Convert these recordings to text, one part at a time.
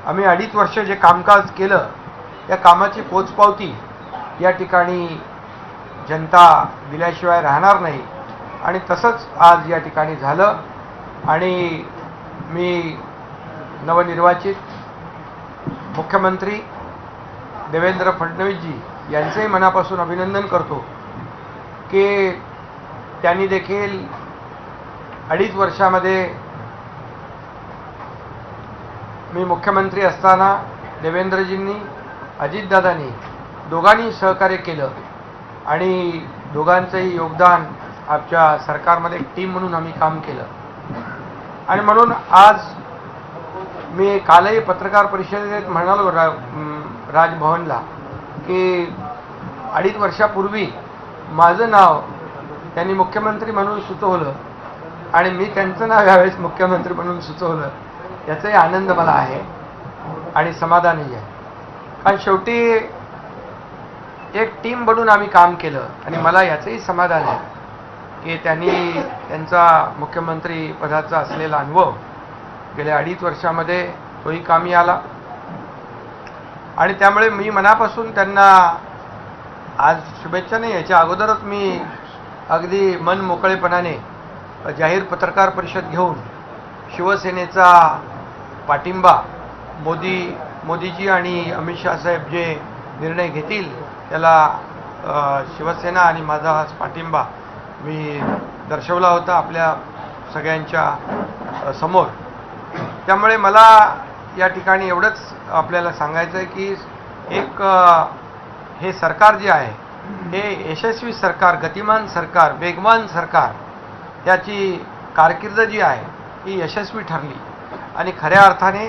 आम्ही 2.5 वर्ष जे कामकाज केलं त्या कामाची पोचपावती या ठिकाणी जनता दिल्याशिवाय राहणार नाही आणि तसंच आज या ठिकाणी झालं आणि मी नवनिर्वाचित मुख्यमंत्री देवेंद्र फडणवीसजी यांचंही मनापासून अभिनंदन करतो की त्यांनी देखील 2.5 वर्षामध्ये मी मुख्यमंत्री असताना देवेंद्रजींनी अजितदादांनी दोघांनी सहकार्य केलं आणि दोघांचंही योगदान आमच्या सरकारमध्ये एक टीम म्हणून आम्ही काम केलं आणि म्हणून आज मी कालही पत्रकार परिषदेत म्हणालो राजभवनला की 2.5 वर्षापूर्वी माझं नाव त्यांनी मुख्यमंत्री म्हणून सुचवलं आणि मी त्यांचं नाव यावेळेस मुख्यमंत्री म्हणून सुचवलं याचाही आनंद मला आहे आणि समाधानही आहे. कारण शेवटी एक टीम बनून आम्ही काम केलं आणि मला याचंही समाधान आहे की त्यांनी त्यांचा मुख्यमंत्री पदाचा असलेला अनुभव गेल्या 2.5 वर्षामध्ये तोही कामी आला आणि त्यामुळे मी मनापासून त्यांना आज शुभेच्छा नाही, याच्या अगोदरच मी अगदी मन मोकळेपणाने जाहीर पत्रकार परिषद घेऊन शिवसेनेचा पाठिंबा मोदीजी आणि अमित शाह साहेब जे निर्णय घेतील त्याला शिवसेना आणि माझा हा पाठिंबा मी दर्शवला होता आपल्या सगळ्यांच्या समोर. त्यामुळे मला या ठिकाणी एवढंच आपल्याला सांगायचं आहे की एक हे सरकार जे आहे हे यशस्वी सरकार, गतिमान सरकार, वेगवान सरकार, त्याची कारकीर्द जी आहे ही यशस्वी ठरली आणि खऱ्या अर्थाने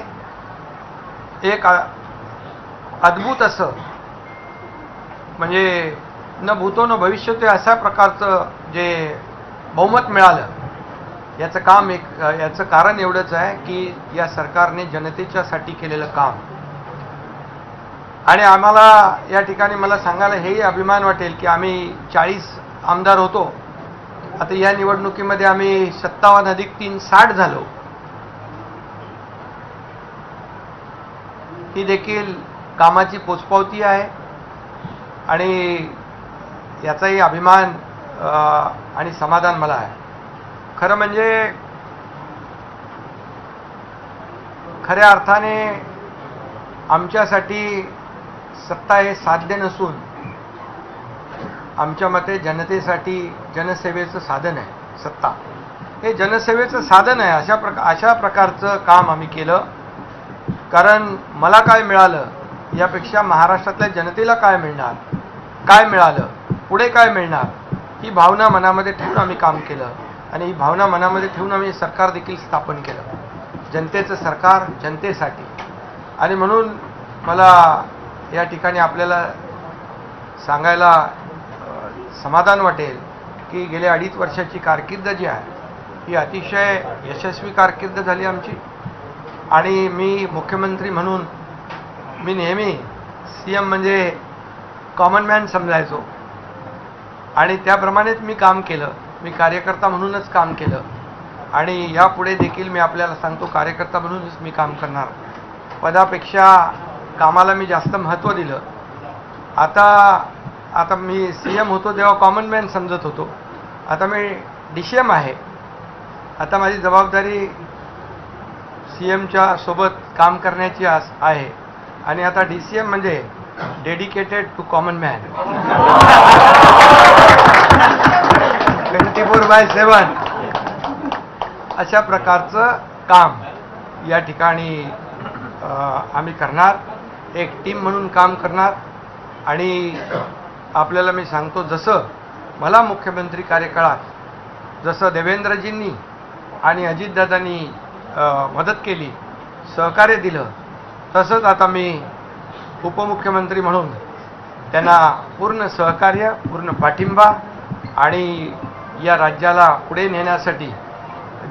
एक अद्भुत असं म्हणजे न भूतो न भविष्यतो अशा प्रकारचं जे बहुमत मिळालं याचं कारण एवढंच आहे की या सरकारने जनतेच्यासाठी केलेलं काम. आणि आम्हाला या ठिकाणी मला सांगायला हेही अभिमान वाटेल की आम्ही 40 आमदार होतो, आता या निवडणुकीमध्ये आम्ही 57 अधिक 3 60 झालो. ही देखील कामाची पोचपावती आहे आणि याचाही अभिमान आणि समाधान मला आहे. खरं म्हणजे खऱ्या अर्थाने आमच्यासाठी सत्ता हे साध्य नसून आमच्या मते जनतेसाठी जनसेवेचं साधन आहे. सत्ता हे जनसेवेचं साधन आहे. अशा प्रकारचं काम आम्ही केलं. कारण मला काय मिळालं यापेक्षा महाराष्ट्रातल्या जनतेला काय मिळणार, काय मिळालं, पुढे काय मिळणार, ही भावना मनामध्ये ठेवून आम्ही काम केलं आणि ही भावना मनामध्ये ठेवून आम्ही सरकार देखील स्थापन केलं. जनतेचं सरकार जनतेसाठी. आणि म्हणून मला या ठिकाणी आपल्याला सांगायला समाधान वाटेल की गेल्या 2.5 वर्षाची कारकीर्द जी आहे ही अतिशय यशस्वी कारकीर्द झाली आमची. आणि मी मुख्यमंत्री म्हणून मी नेहमी CM म्हणजे कॉमन मॅन समजायचो आणि त्याप्रमाणेच मी काम केलं. मी कार्यकर्ता म्हणूनच काम केलं आणि यापुढे देखील मी आपल्याला सांगतो कार्यकर्ता म्हणूनच मी काम करणार. पदापेक्षा कामाला मी जास्त महत्त्व दिलं. आता मी CM होतो तेव्हा कॉमन मॅन समजत होतो, आता मी DCM आहे. आता माझी जबाबदारी CMच्या सोबत काम करण्याची आहे आणि आता DCM म्हणजे डेडिकेटेड टू कॉमन मॅन. 24/7 अशा प्रकारचं काम या ठिकाणी आम्ही करणार. एक टीम म्हणून काम करणार आणि आपल्याला मी सांगतो जसं मला मुख्यमंत्री कार्यकाळात जसं देवेंद्रजींनी आणि अजितदादांनी मदत केली, सहकार्य दिलं, तसंच आता मी उपमुख्यमंत्री म्हणून त्यांना पूर्ण सहकार्य, पूर्ण पाठिंबा आणि या राज्याला पुढे नेण्यासाठी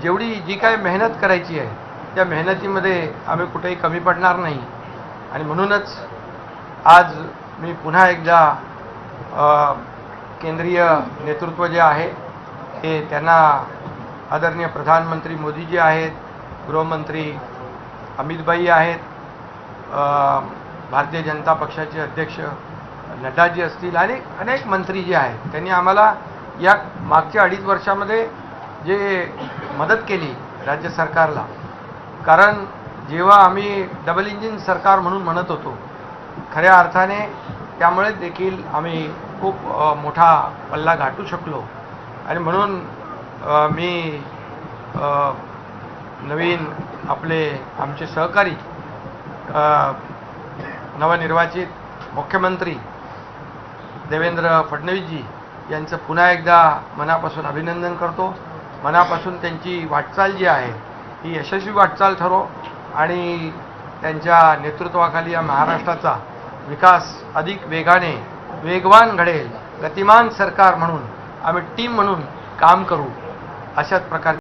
जी काही मेहनत करायची आहे त्या मेहनतीमध्ये आम्ही कुठेही कमी पडणार नाही. आणि म्हणूनच आज मी पुन्हा एकदा केंद्रीय नेतृत्व जे आहे हे त्यांना आदरणीय प्रधानमंत्री मोदीजी आहेत, गृहमंत्री अमितभाई आहेत भारतीय जनता पक्षाचे अध्यक्ष नड्डाजी असतील आणि अनेक मंत्री जे आहेत त्यांनी आम्हाला या मागच्या 2.5 वर्षामध्ये जे मदत केली राज्य सरकारला, कारण जेव्हा आम्ही डबल इंजिन सरकार म्हणून म्हणत होतो खऱ्या अर्थाने त्यामुळे देखील आम्ही खूप मोठा पल्ला गाठू शकलो. आणि म्हणून मी नवीन आमचे सहकारी नवनिर्वाचित मुख्यमंत्री देवेंद्र फडणवीसजी यांचं पुन्हा एकदा मनापासून अभिनंदन करतो. मनापासून त्यांची वाटचाल जी आहे ही यशस्वी वाटचाल ठरो आणि त्यांच्या नेतृत्वाखाली या महाराष्ट्राचा विकास अधिक वेगवान घडेल. गतिमान सरकार म्हणून आम्ही टीम म्हणून काम करू अशाच प्रकारचे